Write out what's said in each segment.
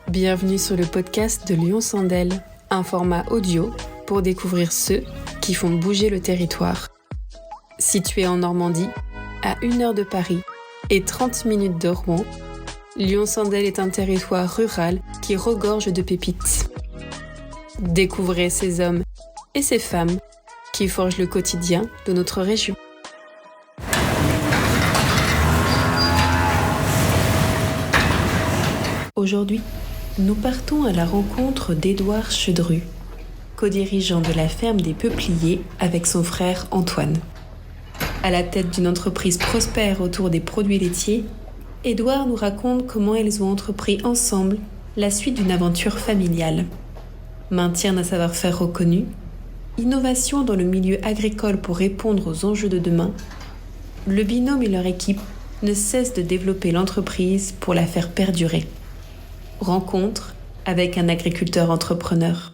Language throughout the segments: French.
Bienvenue sur le podcast de Lyon Sandel, un format audio pour découvrir ceux qui font bouger le territoire. Situé en Normandie, à 1 heure de Paris et 30 minutes de Rouen, Lyon Sandel est un territoire rural qui regorge de pépites. Découvrez ces hommes et ces femmes qui forgent le quotidien de notre région. Aujourd'hui, nous partons à la rencontre d'Édouard Chedru, co-dirigeant de la ferme des Peupliers avec son frère Antoine. À la tête d'une entreprise prospère autour des produits laitiers, Édouard nous raconte comment ils ont entrepris ensemble la suite d'une aventure familiale. Maintien d'un savoir-faire reconnu, innovation dans le milieu agricole pour répondre aux enjeux de demain, le binôme et leur équipe ne cessent de développer l'entreprise pour la faire perdurer. Rencontre avec un agriculteur entrepreneur.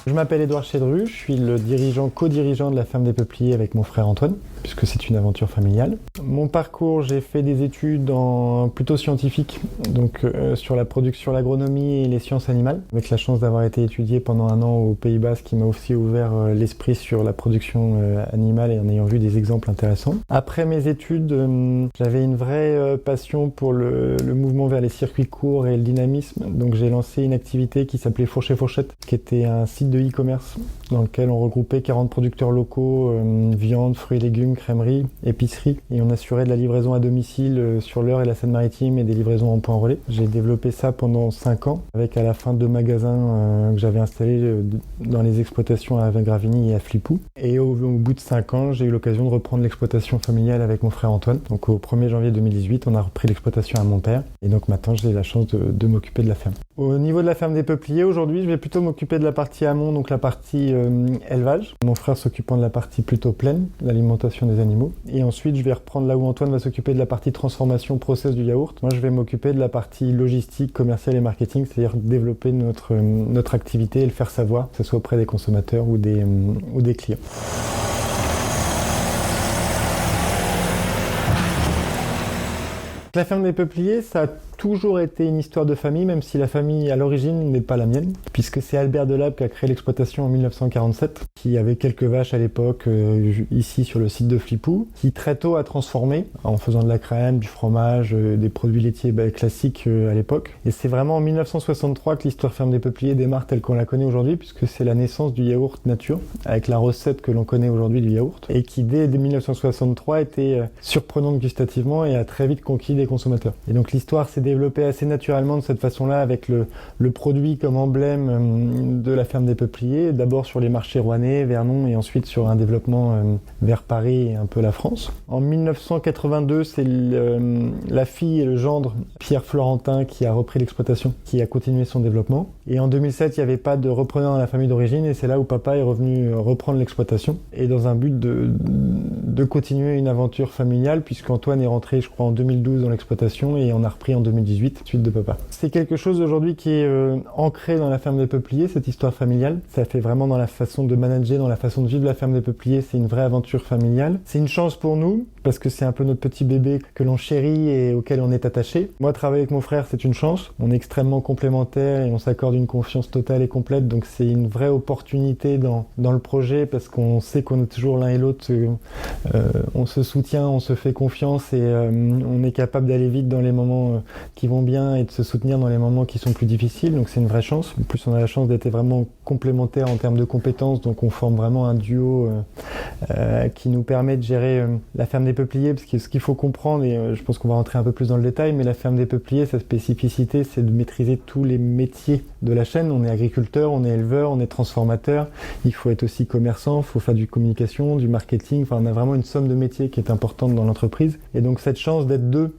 Je m'appelle Édouard Chedru, je suis le co-dirigeant de la ferme des Peupliers avec mon frère Antoine, puisque c'est une aventure familiale. Mon parcours, j'ai fait des études plutôt scientifiques, donc sur la production, l'agronomie et les sciences animales, avec la chance d'avoir été étudié pendant 1 an aux Pays-Bas, ce qui m'a aussi ouvert l'esprit sur la production animale et en ayant vu des exemples intéressants. Après mes études, j'avais une vraie passion pour le mouvement vers les circuits courts et le dynamisme, donc j'ai lancé une activité qui s'appelait Fourcher Fourchette, qui était un site de e-commerce dans lequel on regroupait 40 producteurs locaux, viande, fruits et légumes, crèmerie, épicerie, et on assurait de la livraison à domicile sur l'Eure et la Seine-Maritime et des livraisons en point relais. J'ai développé ça pendant 5 ans, avec à la fin 2 magasins que j'avais installés dans les exploitations à Gravigny et à Flipou. Et au bout de 5 ans, j'ai eu l'occasion de reprendre l'exploitation familiale avec mon frère Antoine. Donc au 1er janvier 2018, on a repris l'exploitation à mon père, et donc maintenant j'ai la chance de m'occuper de la ferme. Au niveau de la ferme des Peupliers, aujourd'hui, je vais plutôt m'occuper de la partie amont, donc la partie élevage. Mon frère s'occupant de la partie plutôt plaine, l'alimentation des animaux. Et ensuite, je vais reprendre là où Antoine va s'occuper de la partie transformation, process du yaourt. Moi, je vais m'occuper de la partie logistique, commerciale et marketing, c'est-à-dire développer notre activité et le faire savoir, que ce soit auprès des consommateurs ou des clients. La ferme des Peupliers, ça a toujours été une histoire de famille, même si la famille à l'origine n'est pas la mienne, puisque c'est Albert Delab qui a créé l'exploitation en 1947, qui avait quelques vaches à l'époque ici sur le site de Flipou, qui très tôt a transformé en faisant de la crème, du fromage, des produits laitiers classiques à l'époque. Et c'est vraiment en 1963 que l'histoire ferme des Peupliers démarre telle qu'on la connaît aujourd'hui, puisque c'est la naissance du yaourt nature, avec la recette que l'on connaît aujourd'hui du yaourt, et qui dès 1963 était surprenante gustativement et a très vite conquis des consommateurs. Et donc l'histoire s'est développée assez naturellement de cette façon-là, avec le produit comme emblème de la ferme des Peupliers, d'abord sur les marchés rouennais, Vernon, et ensuite sur un développement vers Paris et un peu la France. En 1982, c'est la fille et le gendre, Pierre Florentin, qui a repris l'exploitation, qui a continué son développement. Et en 2007, il n'y avait pas de repreneur dans la famille d'origine, et c'est là où papa est revenu reprendre l'exploitation, et dans un but de continuer une aventure familiale, puisqu'Antoine est rentré, je crois, en 2012 dans l'exploitation, et on a repris en 2018, suite de papa. C'est quelque chose aujourd'hui qui est ancré dans la ferme des Peupliers, cette histoire familiale. Ça fait vraiment dans la façon de manager, dans la façon de vivre la ferme des Peupliers, c'est une vraie aventure familiale. C'est une chance pour nous, parce que c'est un peu notre petit bébé que l'on chérit et auquel on est attaché. Moi, travailler avec mon frère, c'est une chance. On est extrêmement complémentaires et on s'accorde une confiance totale et complète, donc c'est une vraie opportunité dans le projet, parce qu'on sait qu'on est toujours l'un et l'autre, on se soutient, on se fait confiance, et on est capable d'aller vite dans les moments qui vont bien et de se soutenir dans les moments qui sont plus difficiles, donc c'est une vraie chance. En plus, on a la chance d'être vraiment complémentaires en termes de compétences, donc on forme vraiment un duo qui nous permet de gérer la ferme des Peupliers, parce que ce qu'il faut comprendre, et je pense qu'on va rentrer un peu plus dans le détail, mais la ferme des Peupliers, sa spécificité, c'est de maîtriser tous les métiers de la chaîne. On est agriculteur, on est éleveur, on est transformateur, il faut être aussi commerçant, il faut faire du communication, du marketing, enfin on a vraiment une somme de métiers qui est importante dans l'entreprise. Et donc cette chance d'être deux,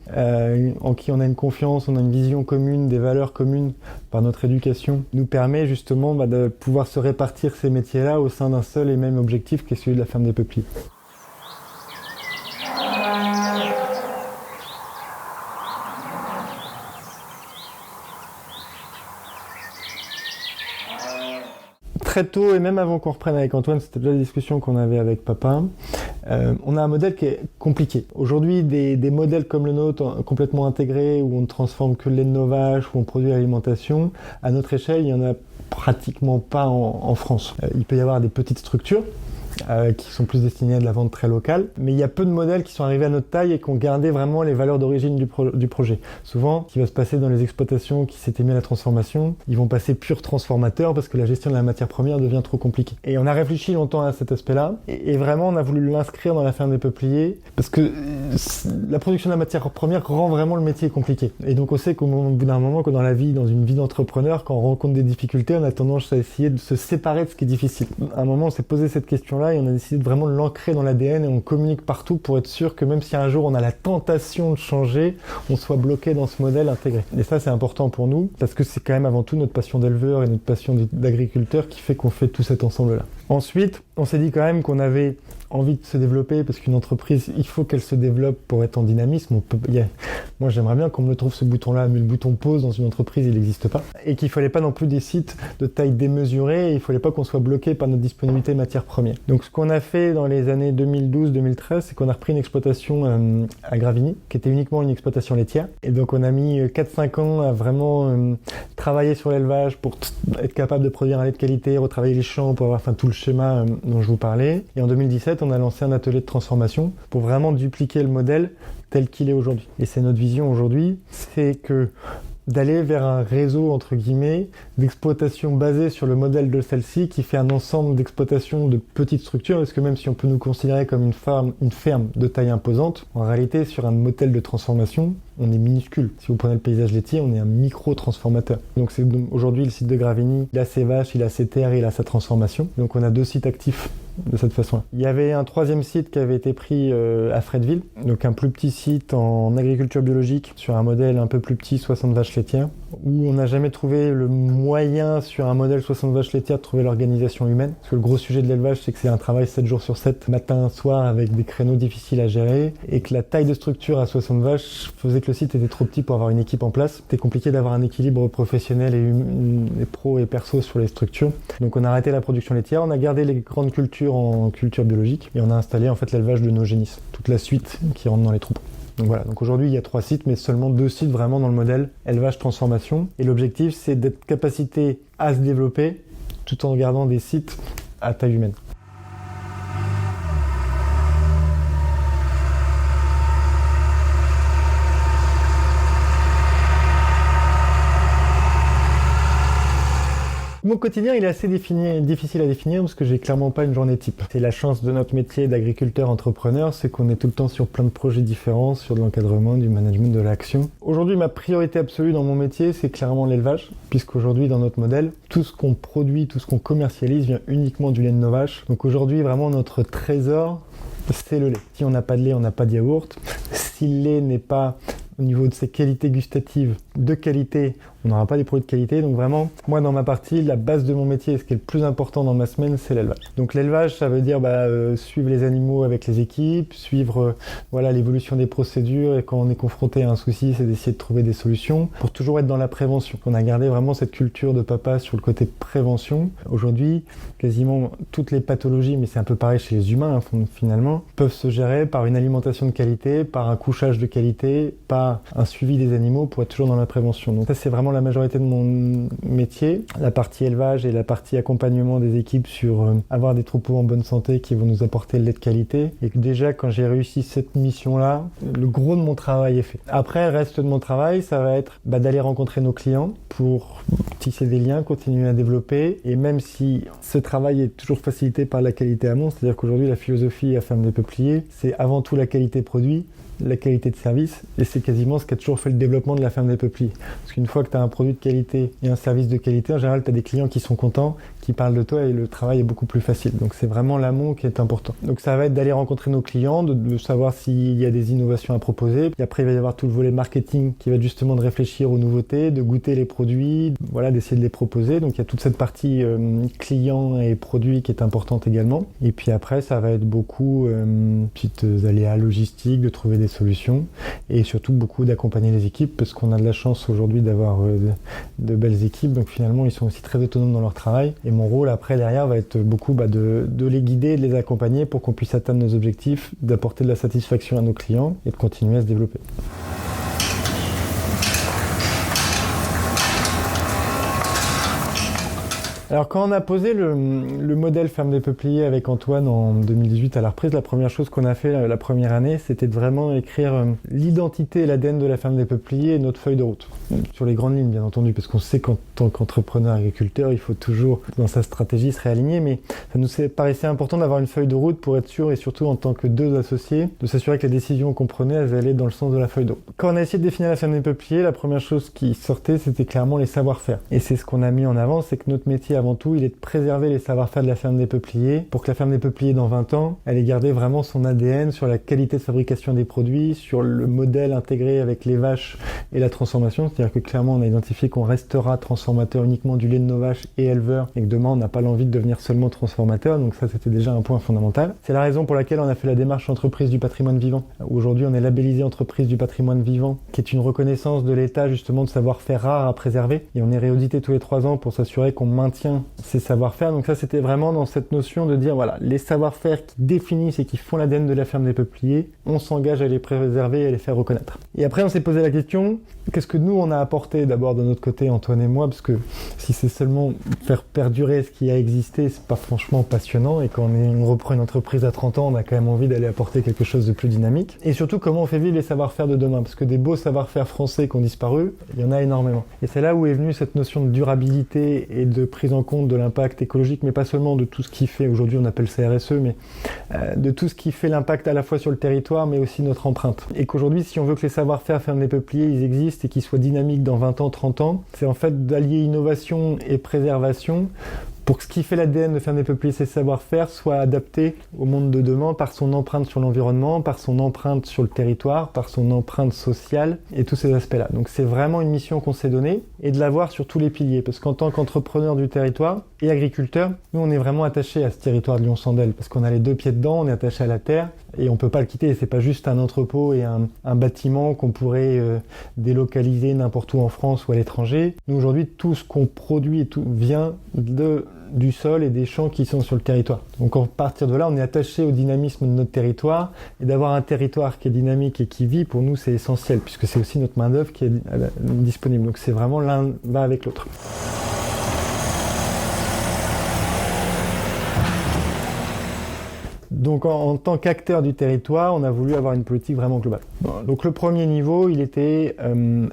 en qui on a une confiance, on a une vision commune, des valeurs communes par notre éducation, nous permet justement de pouvoir se répartir ces métiers-là au sein d'un seul et même objectif qui est celui de la ferme des Peupliers. très tôt, et même avant qu'on reprenne avec Antoine, c'était déjà la discussion qu'on avait avec papa, on a un modèle qui est compliqué. Aujourd'hui, des modèles comme le nôtre, complètement intégrés, où on ne transforme que le lait de nos vaches, où on produit l'alimentation, à notre échelle, il n'y en a pratiquement pas en France. Il peut y avoir des petites structures, qui sont plus destinés à de la vente très locale. Mais il y a peu de modèles qui sont arrivés à notre taille et qui ont gardé vraiment les valeurs d'origine du projet. Souvent, ce qui va se passer dans les exploitations qui s'étaient mis à la transformation, ils vont passer pur transformateur parce que la gestion de la matière première devient trop compliquée. Et on a réfléchi longtemps à cet aspect-là et vraiment on a voulu l'inscrire dans la ferme des peupliers parce que la production de la matière première rend vraiment le métier compliqué. Et donc on sait qu'au bout d'un moment, que dans la vie, dans une vie d'entrepreneur, quand on rencontre des difficultés, on a tendance à essayer de se séparer de ce qui est difficile. À un moment, on s'est posé cette question-là et on a décidé de vraiment l'ancrer dans l'ADN et on communique partout pour être sûr que même si un jour on a la tentation de changer, on soit bloqué dans ce modèle intégré. Et ça c'est important pour nous parce que c'est quand même avant tout notre passion d'éleveur et notre passion d'agriculteur qui fait qu'on fait tout cet ensemble-là. Ensuite, on s'est dit quand même qu'on avait envie de se développer parce qu'une entreprise, il faut qu'elle se développe pour être en dynamisme. Moi, j'aimerais bien qu'on me trouve ce bouton-là, mais le bouton pause dans une entreprise, il n'existe pas. Et qu'il ne fallait pas non plus des sites de taille démesurée et il ne fallait pas qu'on soit bloqué par notre disponibilité matière première. Donc, ce qu'on a fait dans les années 2012-2013, c'est qu'on a repris une exploitation à Gravigny, qui était uniquement une exploitation laitière. Et donc, on a mis 4-5 ans à vraiment travailler sur l'élevage pour être capable de produire un lait de qualité, retravailler les champs pour avoir tout le schéma dont je vous parlais. Et en 2017, on a lancé un atelier de transformation pour vraiment dupliquer le modèle tel qu'il est aujourd'hui. Et c'est notre vision aujourd'hui, c'est que d'aller vers un réseau, entre guillemets, d'exploitation basé sur le modèle de celle-ci qui fait un ensemble d'exploitations de petites structures, parce que même si on peut nous considérer comme une ferme de taille imposante, en réalité, sur un modèle de transformation, on est minuscule. Si vous prenez le paysage laitier, on est un micro-transformateur. Donc c'est aujourd'hui le site de Gravigny, il a ses vaches, il a ses terres, il a sa transformation. Donc on a 2 sites actifs de cette façon-là. Il y avait un 3e site qui avait été pris à Fredville, donc un plus petit site en agriculture biologique sur un modèle un peu plus petit, 60 vaches laitières, où on n'a jamais trouvé le moyen sur un modèle 60 vaches laitières de trouver l'organisation humaine. Parce que le gros sujet de l'élevage, c'est que c'est un travail 7 jours sur 7, matin, soir, avec des créneaux difficiles à gérer, et que la taille de structure à 60 vaches faisait que le site était trop petit pour avoir une équipe en place. C'était compliqué d'avoir un équilibre professionnel et pro et perso sur les structures. Donc on a arrêté la production laitière, on a gardé les grandes cultures en culture biologique, et on a installé en fait l'élevage de nos génisses, toute la suite qui rentre dans les troupeaux. Donc voilà, donc aujourd'hui il y a 3 sites, mais seulement 2 sites vraiment dans le modèle élevage-transformation. Et l'objectif c'est d'être capacité à se développer tout en gardant des sites à taille humaine. Mon quotidien, il est assez difficile à définir parce que j'ai clairement pas une journée type. C'est la chance de notre métier d'agriculteur-entrepreneur, c'est qu'on est tout le temps sur plein de projets différents, sur de l'encadrement, du management, de l'action. Aujourd'hui, ma priorité absolue dans mon métier, c'est clairement l'élevage, puisqu'aujourd'hui, dans notre modèle, tout ce qu'on produit, tout ce qu'on commercialise vient uniquement du lait de nos vaches. Donc aujourd'hui, vraiment, notre trésor, c'est le lait. Si on n'a pas de lait, on n'a pas de yaourt. Si le lait n'est pas au niveau de ses qualités gustatives de qualité, on n'aura pas des produits de qualité. Donc vraiment, moi dans ma partie, la base de mon métier, ce qui est le plus important dans ma semaine, c'est l'élevage. Donc l'élevage, ça veut dire suivre les animaux avec les équipes, suivre l'évolution des procédures, et quand on est confronté à un souci, c'est d'essayer de trouver des solutions pour toujours être dans la prévention. On a gardé vraiment cette culture de papa sur le côté prévention. Aujourd'hui, quasiment toutes les pathologies, mais c'est un peu pareil chez les humains finalement, peuvent se gérer par une alimentation de qualité, par un couchage de qualité, par un suivi des animaux pour être toujours dans la prévention. Donc ça, c'est vraiment la majorité de mon métier, la partie élevage et la partie accompagnement des équipes sur avoir des troupeaux en bonne santé qui vont nous apporter le lait de qualité. Et que déjà, quand j'ai réussi cette mission-là, le gros de mon travail est fait. Après, le reste de mon travail, ça va être d'aller rencontrer nos clients pour tisser des liens, continuer à développer. Et même si ce travail est toujours facilité par la qualité amont, c'est-à-dire qu'aujourd'hui, la philosophie à Ferme des Peupliers, c'est avant tout la qualité produit, la qualité de service, et c'est quasiment ce qui a toujours fait le développement de la ferme des peupliers. Parce qu'une fois que tu as un produit de qualité et un service de qualité, en général, tu as des clients qui sont contents, qui parlent de toi, et le travail est beaucoup plus facile. Donc c'est vraiment l'amont qui est important. Donc ça va être d'aller rencontrer nos clients, de savoir s'il y a des innovations à proposer. Puis après, il va y avoir tout le volet marketing qui va être justement de réfléchir aux nouveautés, de goûter les produits, d'essayer de les proposer. Donc il y a toute cette partie client et produit qui est importante également. Et puis après, ça va être beaucoup petites aléas logistiques, de trouver des des solutions et surtout beaucoup d'accompagner les équipes parce qu'on a de la chance aujourd'hui d'avoir de belles équipes. Donc finalement, ils sont aussi très autonomes dans leur travail. Et mon rôle après, derrière, va être beaucoup de les guider et de les accompagner pour qu'on puisse atteindre nos objectifs, d'apporter de la satisfaction à nos clients et de continuer à se développer. Alors quand on a posé le modèle ferme des peupliers avec Antoine en 2018 à la reprise, la première chose qu'on a fait la première année, c'était de vraiment écrire l'identité et l'ADN de la ferme des peupliers et notre feuille de route. Sur les grandes lignes bien entendu, parce qu'on sait qu'en tant qu'entrepreneur agriculteur, il faut toujours dans sa stratégie se réaligner, mais ça nous paraissait important d'avoir une feuille de route pour être sûr et surtout en tant que deux associés, de s'assurer que les décisions qu'on prenait, elles allaient dans le sens de la feuille de route. Quand on a essayé de définir la ferme des peupliers, la première chose qui sortait, c'était clairement les savoir-faire. Et c'est ce qu'on a mis en avant, c'est que notre métier avant tout, il est de préserver les savoir-faire de la ferme des peupliers pour que la ferme des peupliers dans 20 ans, elle ait gardé vraiment son ADN sur la qualité de fabrication des produits, sur le modèle intégré avec les vaches et la transformation. C'est-à-dire que clairement, on a identifié qu'on restera transformateur uniquement du lait de nos vaches et éleveur et que demain, on n'a pas l'envie de devenir seulement transformateur. Donc ça, c'était déjà un point fondamental. C'est la raison pour laquelle on a fait la démarche entreprise du patrimoine vivant. Aujourd'hui, on est labellisé entreprise du patrimoine vivant, qui est une reconnaissance de l'État justement de savoir-faire rare à préserver. Et on est réaudité tous les 3 ans pour s'assurer qu'on maintient ces savoir-faire. Donc ça, c'était vraiment dans cette notion de dire, voilà, les savoir-faire qui définissent et qui font l'ADN de la ferme des peupliers, on s'engage à les préserver et à les faire reconnaître. Et après, on s'est posé la question, qu'est-ce que nous, on a apporté d'abord de notre côté, Antoine et moi, parce que si c'est seulement faire perdurer ce qui a existé, c'est pas franchement passionnant. Et quand on reprend une entreprise à 30 ans, on a quand même envie d'aller apporter quelque chose de plus dynamique. Et surtout, comment on fait vivre les savoir-faire de demain, parce que des beaux savoir-faire français qui ont disparu, il y en a énormément. Et c'est là où est venue cette notion de durabilité et de prise en compte de l'impact écologique, mais pas seulement de tout ce qui fait, aujourd'hui on appelle ça RSE, mais de tout ce qui fait l'impact à la fois sur le territoire, mais aussi notre empreinte. Et qu'aujourd'hui, si on veut que les savoir-faire ferme des peupliers, ils existent et qu'ils soient dynamiques dans 20 ans, 30 ans, c'est en fait d'allier innovation et préservation pour que ce qui fait l'ADN de ferme des peupliers, ces savoir-faire, soit adapté au monde de demain par son empreinte sur l'environnement, par son empreinte sur le territoire, par son empreinte sociale et tous ces aspects-là. Donc c'est vraiment une mission qu'on s'est donnée et de l'avoir sur tous les piliers. Parce qu'en tant qu'entrepreneur du territoire et agriculteur, nous on est vraiment attachés à ce territoire de Lyon-Sandel parce qu'on a les 2 pieds dedans, on est attaché à la terre et on peut pas le quitter. C'est pas juste un entrepôt et un bâtiment qu'on pourrait délocaliser n'importe où en France ou à l'étranger. Nous aujourd'hui, tout ce qu'on produit et tout vient du sol et des champs qui sont sur le territoire. Donc à partir de là, on est attaché au dynamisme de notre territoire et d'avoir un territoire qui est dynamique et qui vit, pour nous, c'est essentiel puisque c'est aussi notre main-d'œuvre qui est disponible. Donc c'est vraiment l'un va avec l'autre. Donc en tant qu'acteur du territoire, on a voulu avoir une politique vraiment globale. Donc le premier niveau, il était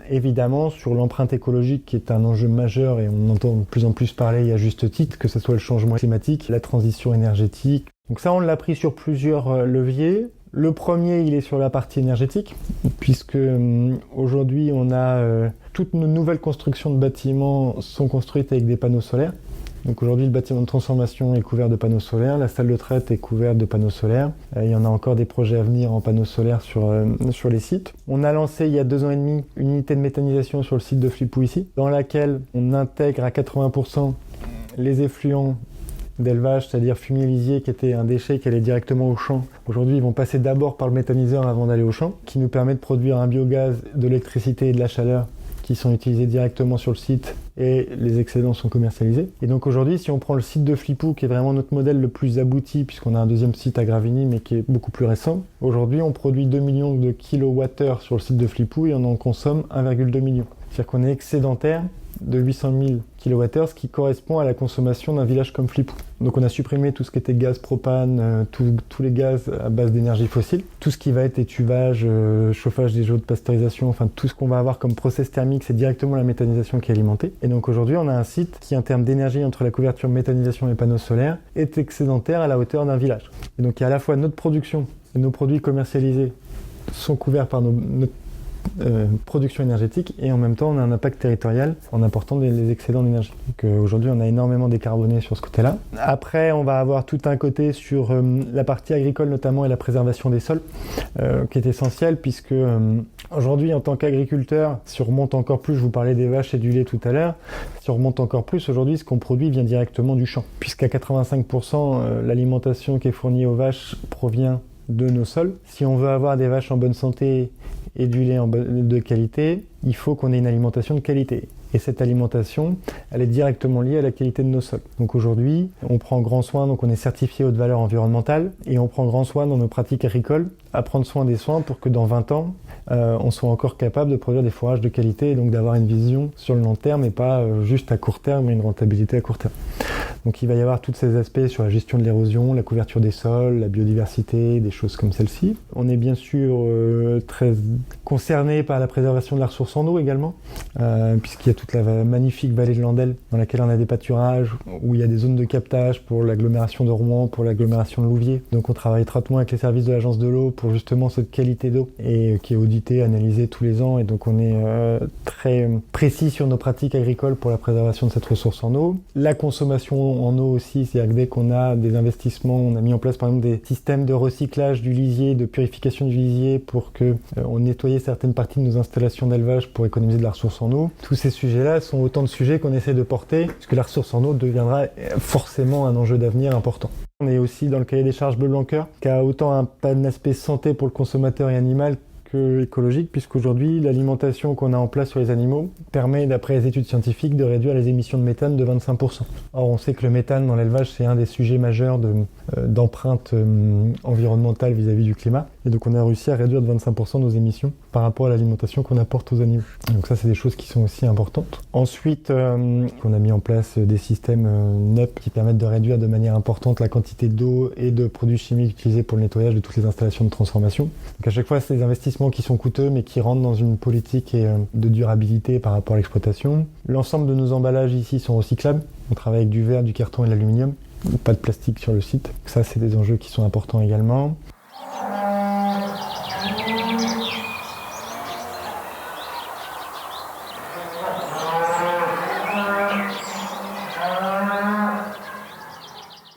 évidemment sur l'empreinte écologique qui est un enjeu majeur et on entend de plus en plus parler à juste titre, que ce soit le changement climatique, la transition énergétique. Donc ça, on l'a pris sur plusieurs leviers. Le premier, il est sur la partie énergétique, puisque aujourd'hui, on a toutes nos nouvelles constructions de bâtiments sont construites avec des panneaux solaires. Donc aujourd'hui, le bâtiment de transformation est couvert de panneaux solaires, la salle de traite est couverte de panneaux solaires. Il y en a encore des projets à venir en panneaux solaires sur les sites. On a lancé il y a 2 ans et demi une unité de méthanisation sur le site de Flipou ici, dans laquelle on intègre à 80% les effluents d'élevage, c'est-à-dire fumier lisier qui était un déchet qui allait directement au champ. Aujourd'hui, ils vont passer d'abord par le méthaniseur avant d'aller au champ, qui nous permet de produire un biogaz, de l'électricité et de la chaleur qui sont utilisés directement sur le site et les excédents sont commercialisés. Et donc aujourd'hui, si on prend le site de Flipou, qui est vraiment notre modèle le plus abouti, puisqu'on a un deuxième site à Gravigny, mais qui est beaucoup plus récent, aujourd'hui on produit 2 millions de kilowattheures sur le site de Flipou et on en consomme 1,2 million. C'est-à-dire qu'on est excédentaire de 800 000 kWh, ce qui correspond à la consommation d'un village comme Flipou. Donc on a supprimé tout ce qui était gaz propane, tous les gaz à base d'énergie fossile, tout ce qui va être étuvage, chauffage des eaux de pasteurisation, enfin tout ce qu'on va avoir comme process thermique, c'est directement la méthanisation qui est alimentée. Et donc aujourd'hui on a un site qui, en termes d'énergie entre la couverture méthanisation et les panneaux solaires, est excédentaire à la hauteur d'un village. Et donc il y a à la fois notre production et nos produits commercialisés sont couverts par notre production énergétique et en même temps on a un impact territorial en apportant les excédents d'énergie. Donc aujourd'hui on a énormément décarboné sur ce côté-là. Après on va avoir tout un côté sur la partie agricole notamment et la préservation des sols qui est essentielle puisque aujourd'hui en tant qu'agriculteur, si on remonte encore plus, je vous parlais des vaches et du lait tout à l'heure, si on remonte encore plus, aujourd'hui ce qu'on produit vient directement du champ puisqu'à 85% l'alimentation qui est fournie aux vaches provient de nos sols. Si on veut avoir des vaches en bonne santé et du lait de qualité, il faut qu'on ait une alimentation de qualité. Et cette alimentation, elle est directement liée à la qualité de nos sols. Donc aujourd'hui, on prend grand soin, donc on est certifié haute valeur environnementale, et on prend grand soin dans nos pratiques agricoles à prendre soin des soins pour que dans 20 ans, on soit encore capable de produire des fourrages de qualité et donc d'avoir une vision sur le long terme et pas juste à court terme, mais une rentabilité à court terme. Donc il va y avoir tous ces aspects sur la gestion de l'érosion, la couverture des sols, la biodiversité, des choses comme celle-ci. On est bien sûr très concerné par la préservation de la ressource en eau également, puisqu'il y a toute la magnifique vallée de Landelle dans laquelle on a des pâturages, où il y a des zones de captage pour l'agglomération de Rouen, pour l'agglomération de Louviers. Donc on travaille étroitement avec les services de l'agence de l'eau pour justement cette qualité d'eau et qui est auditée, analysée tous les ans. Et donc on est très précis sur nos pratiques agricoles pour la préservation de cette ressource en eau. La consommation en eau aussi, c'est-à-dire que dès qu'on a des investissements, on a mis en place par exemple des systèmes de recyclage du lisier, de purification du lisier pour que on nettoyait certaines parties de nos installations d'élevage pour économiser de la ressource en eau. Tous ces sujets-là sont autant de sujets qu'on essaie de porter, puisque la ressource en eau deviendra forcément un enjeu d'avenir important. On est aussi dans le cahier des charges Bleu Blanc Cœur, qui a autant un aspect santé pour le consommateur et animal que écologique, puisqu'aujourd'hui, l'alimentation qu'on a en place sur les animaux permet, d'après les études scientifiques, de réduire les émissions de méthane de 25%. Or, on sait que le méthane dans l'élevage, c'est un des sujets majeurs d'empreinte environnementale vis-à-vis du climat. Et donc, on a réussi à réduire de 25% nos émissions par rapport à l'alimentation qu'on apporte aux animaux. Donc ça, c'est des choses qui sont aussi importantes. Ensuite, on a mis en place des systèmes NEP qui permettent de réduire de manière importante la quantité d'eau et de produits chimiques utilisés pour le nettoyage de toutes les installations de transformation. Donc à chaque fois, c'est des investissements qui sont coûteux, mais qui rentrent dans une politique de durabilité par rapport à l'exploitation. L'ensemble de nos emballages ici sont recyclables. On travaille avec du verre, du carton et de l'aluminium. Pas de plastique sur le site. Ça, c'est des enjeux qui sont importants également.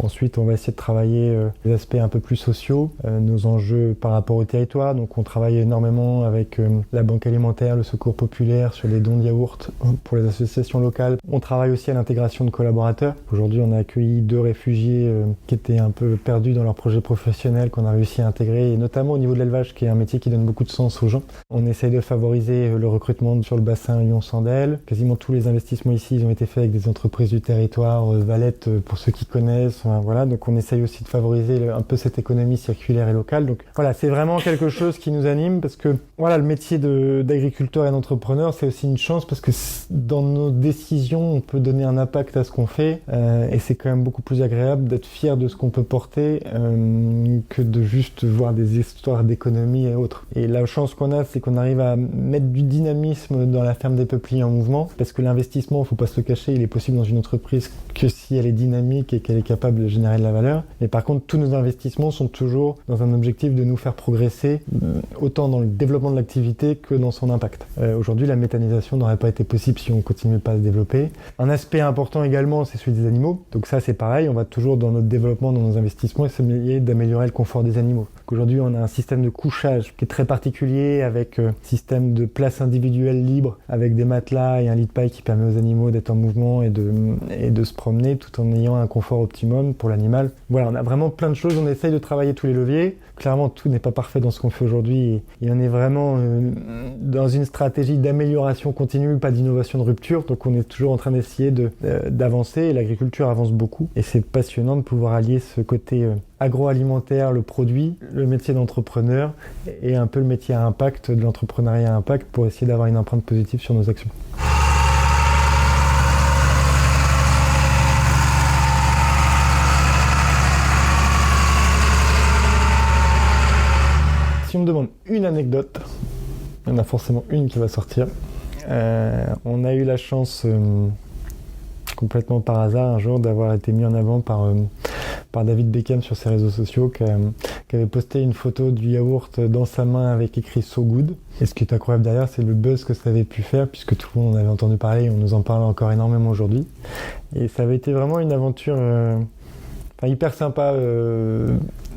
Ensuite, on va essayer de travailler les aspects un peu plus sociaux, nos enjeux par rapport au territoire. Donc, on travaille énormément avec la Banque alimentaire, le Secours populaire sur les dons de yaourts pour les associations locales. On travaille aussi à l'intégration de collaborateurs. Aujourd'hui, on a accueilli 2 réfugiés qui étaient un peu perdus dans leur projet professionnel, qu'on a réussi à intégrer, et notamment au niveau de l'élevage, qui est un métier qui donne beaucoup de sens aux gens. On essaye de favoriser le recrutement sur le bassin Lyon-Sandel. Quasiment tous les investissements ici, ils ont été faits avec des entreprises du territoire, Valette, pour ceux qui connaissent. Voilà, donc on essaye aussi de favoriser un peu cette économie circulaire et locale. Donc voilà, c'est vraiment quelque chose qui nous anime parce que voilà, le métier d'agriculteur et d'entrepreneur, c'est aussi une chance parce que dans nos décisions, on peut donner un impact à ce qu'on fait et c'est quand même beaucoup plus agréable d'être fier de ce qu'on peut porter que de juste voir des histoires d'économie et autres. Et la chance qu'on a, c'est qu'on arrive à mettre du dynamisme dans la ferme des peupliers en mouvement parce que l'investissement, faut pas se le cacher, il est possible dans une entreprise que si elle est dynamique et qu'elle est capable de générer de la valeur. Mais par contre, tous nos investissements sont toujours dans un objectif de nous faire progresser, autant dans le développement de l'activité que dans son impact. Aujourd'hui, la méthanisation n'aurait pas été possible si on ne continuait pas à se développer. Un aspect important également, c'est celui des animaux. Donc ça, c'est pareil, on va toujours dans notre développement, dans nos investissements, essayer d'améliorer le confort des animaux. Aujourd'hui, on a un système de couchage qui est très particulier, avec un système de place individuelle libre, avec des matelas et un lit de paille qui permet aux animaux d'être en mouvement et de se promener tout en ayant un confort optimum pour l'animal. Voilà, on a vraiment plein de choses, on essaye de travailler tous les leviers. Clairement, tout n'est pas parfait dans ce qu'on fait aujourd'hui et on est vraiment dans une stratégie d'amélioration continue, pas d'innovation de rupture. Donc on est toujours en train d'essayer d'avancer et l'agriculture avance beaucoup. Et c'est passionnant de pouvoir allier ce côté agroalimentaire, le produit, le métier d'entrepreneur et un peu le métier à impact de l'entrepreneuriat à impact pour essayer d'avoir une empreinte positive sur nos actions. Si on me demande une anecdote, il y en a forcément une qui va sortir. On a eu la chance, complètement par hasard, un jour, d'avoir été mis en avant par David Beckham sur ses réseaux sociaux, qui avait posté une photo du yaourt dans sa main avec écrit So Good. Et ce qui est incroyable derrière, c'est le buzz que ça avait pu faire, puisque tout le monde en avait entendu parler et on nous en parle encore énormément aujourd'hui. Et ça avait été vraiment une aventure hyper sympa.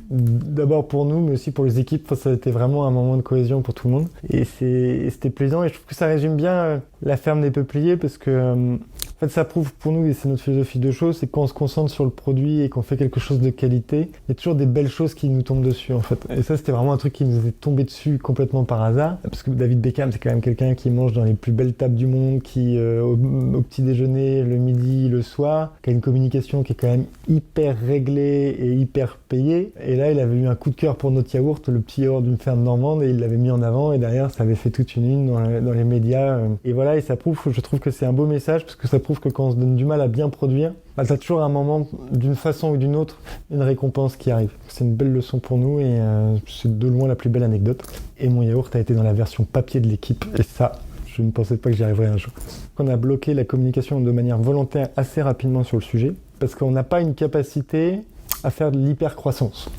D'abord pour nous, mais aussi pour les équipes. Ça a été vraiment un moment de cohésion pour tout le monde. Et c'était plaisant. Et je trouve que ça résume bien la ferme des peupliers parce que En fait, ça prouve pour nous, et c'est notre philosophie de choses, c'est quand on se concentre sur le produit et qu'on fait quelque chose de qualité, il y a toujours des belles choses qui nous tombent dessus, en fait. Et ça, c'était vraiment un truc qui nous est tombé dessus complètement par hasard, parce que David Beckham, c'est quand même quelqu'un qui mange dans les plus belles tables du monde, qui, au petit déjeuner, le midi, le soir, qui a une communication qui est quand même hyper réglée et hyper payée. Et là, il avait eu un coup de cœur pour notre yaourt, le petit yaourt d'une ferme normande, et il l'avait mis en avant, et derrière, ça avait fait toute une ligne dans les médias. Et voilà, et ça prouve, je trouve que c'est un beau message, parce que ça prouve que quand on se donne du mal à bien produire, t'as toujours un moment, d'une façon ou d'une autre, une récompense qui arrive. C'est une belle leçon pour nous et c'est de loin la plus belle anecdote. Et mon yaourt a été dans la version papier de l'équipe. Et ça, je ne pensais pas que j'y arriverais un jour. On a bloqué la communication de manière volontaire assez rapidement sur le sujet, parce qu'on n'a pas une capacité à faire de l'hypercroissance.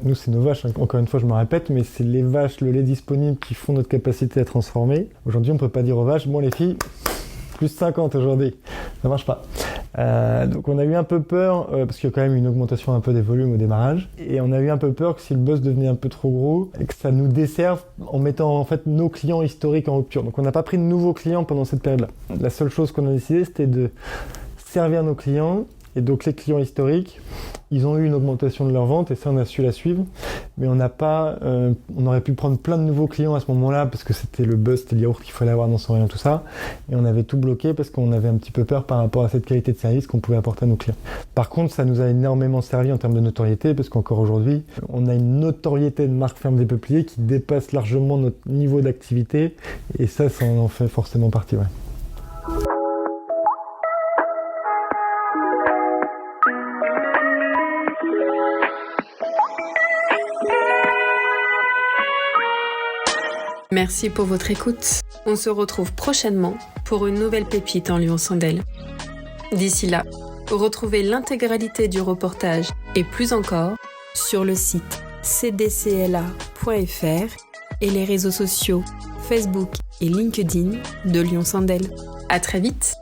Nous, c'est nos vaches, encore une fois, je me répète, mais c'est les vaches, le lait disponible qui font notre capacité à transformer. Aujourd'hui, on ne peut pas dire aux vaches, bon les filles, plus 50 aujourd'hui, ça marche pas. Donc on a eu un peu peur, parce qu'il y a quand même une augmentation un peu des volumes au démarrage, et on a eu un peu peur que si le buzz devenait un peu trop gros, et que ça nous desserve en mettant en fait nos clients historiques en rupture. Donc on n'a pas pris de nouveaux clients pendant cette période-là. La seule chose qu'on a décidé, c'était de servir nos clients, et donc les clients historiques, ils ont eu une augmentation de leur vente, et ça on a su la suivre, mais on n'a pas, on aurait pu prendre plein de nouveaux clients à ce moment-là, parce que c'était le buzz, c'était le yaourt qu'il fallait avoir dans son rayon, tout ça, et on avait tout bloqué parce qu'on avait un petit peu peur par rapport à cette qualité de service qu'on pouvait apporter à nos clients. Par contre, ça nous a énormément servi en termes de notoriété, parce qu'encore aujourd'hui, on a une notoriété de marque Ferme des Peupliers qui dépasse largement notre niveau d'activité, et ça en fait forcément partie, ouais. Merci pour votre écoute. On se retrouve prochainement pour une nouvelle pépite en Lyon-Sandel. D'ici là, retrouvez l'intégralité du reportage et plus encore sur le site cdcla.fr et les réseaux sociaux Facebook et LinkedIn de Lyon-Sandel. À très vite!